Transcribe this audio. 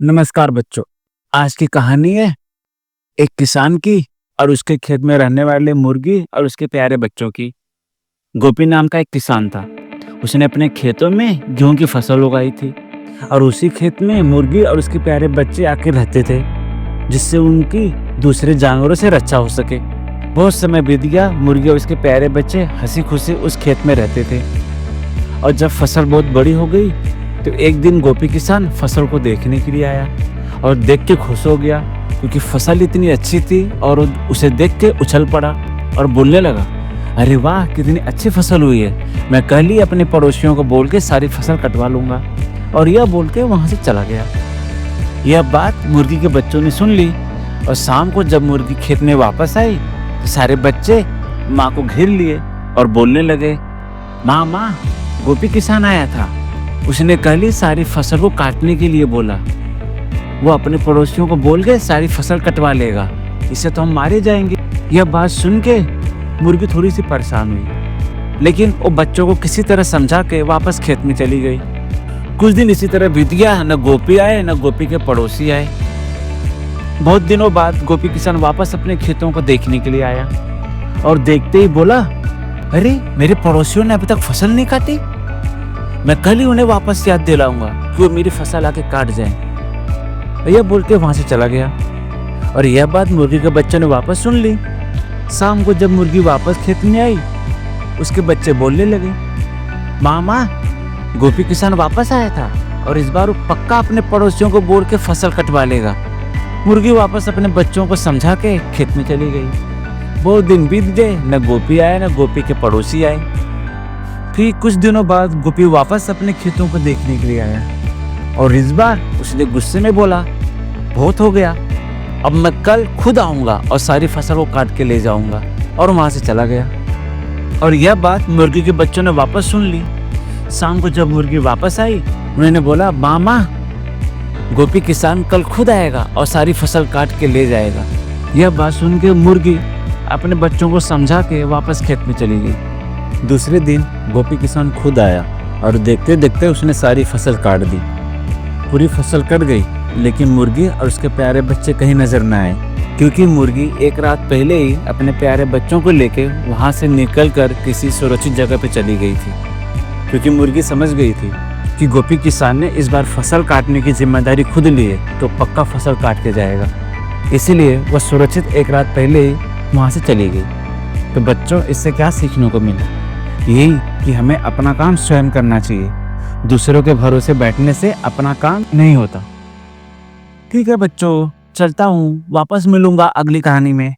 नमस्कार बच्चों। आज की कहानी है एक किसान की और उसके खेत में रहने वाले मुर्गी और उसके प्यारे बच्चों की। गोपी नाम का एक किसान था। उसने अपने खेतों में गेहूं की फसल उगाई थी और उसी खेत में मुर्गी और उसके प्यारे बच्चे आके रहते थे, जिससे उनकी दूसरे जानवरों से रक्षा हो सके। बहुत समय बीत गया, मुर्गी और उसके प्यारे बच्चे हंसी खुशी उस खेत में रहते थे। और जब फसल बहुत बड़ी हो गई तो एक दिन गोपी किसान फसल को देखने के लिए आया और देख के खुश हो गया, क्योंकि फसल इतनी अच्छी थी और उसे देख के उछल पड़ा और बोलने लगा, अरे वाह, कितनी अच्छी फसल हुई है। मैं कल ही अपने पड़ोसियों को बोल के सारी फसल कटवा लूंगा। और यह बोल के वहां से चला गया। यह बात मुर्गी के बच्चों ने सुन ली और शाम को जब मुर्गी खेत में वापस आई तो सारे बच्चे माँ को घेर लिए और बोलने लगे, माँ माँ, गोपी किसान आया था। उसने कल ही सारी फसल को काटने के लिए बोला। वो अपने पड़ोसियों को बोल के सारी फसल कटवा लेगा, इससे तो हम मारे जाएंगे। यह बात सुन के मुर्गी थोड़ी सी परेशान हुई, लेकिन वो बच्चों को किसी तरह समझा के वापस खेत में चली गई। कुछ दिन इसी तरह बीत गया, न गोपी आए न गोपी के पड़ोसी आए। बहुत दिनों बाद गोपी किसान वापस अपने खेतों को देखने के लिए आया और देखते ही बोला, अरे मेरे पड़ोसियों ने अभी तक फसल नहीं काटी। मैं कल ही उन्हें वापस याद दिलाऊंगा कि वो मेरी फसल आके काट जाए। यह बोल के वहां से चला गया। और यह बात मुर्गी के बच्चों ने वापस सुन ली। शाम को जब मुर्गी वापस खेत में आई, उसके बच्चे बोलने लगे, मामा, गोपी किसान वापस आया था और इस बार वो पक्का अपने पड़ोसियों को बोल के फसल कटवा लेगा। मुर्गी वापस अपने बच्चों को समझा के खेत में चली गई। बहुत दिन बीत गए, न गोपी आए न गोपी के पड़ोसी आए। फिर कुछ दिनों बाद गोपी वापस अपने खेतों को देखने के लिए आया और इस बार उसने गुस्से में बोला, बहुत हो गया, अब मैं कल खुद आऊंगा और सारी फसल को काट के ले जाऊंगा। और वहां से चला गया। और यह बात मुर्गी के बच्चों ने वापस सुन ली। शाम को जब मुर्गी वापस आई, उन्होंने बोला, मामा, गोपी किसान कल खुद आएगा और सारी फसल काट के ले जाएगा। यह बात सुन के मुर्गी अपने बच्चों को समझा के वापस खेत में चली गई। दूसरे दिन गोपी किसान खुद आया और देखते देखते उसने सारी फसल काट दी। पूरी फसल कट गई, लेकिन मुर्गी और उसके प्यारे बच्चे कहीं नजर न आए, क्योंकि मुर्गी एक रात पहले ही अपने प्यारे बच्चों को लेके वहां से निकलकर किसी सुरक्षित जगह पे चली गई थी। क्योंकि मुर्गी समझ गई थी कि गोपी किसान ने इस बार फसल काटने की जिम्मेदारी खुद ली है, तो पक्का फसल काट के जाएगा। इसीलिए वह सुरक्षित एक रात पहले ही वहां से चली गई। तो बच्चों, इससे क्या सीखने को मिला? यही कि हमें अपना काम स्वयं करना चाहिए। दूसरों के भरोसे बैठने से अपना काम नहीं होता। ठीक है बच्चों, चलता हूँ, वापस मिलूंगा अगली कहानी में।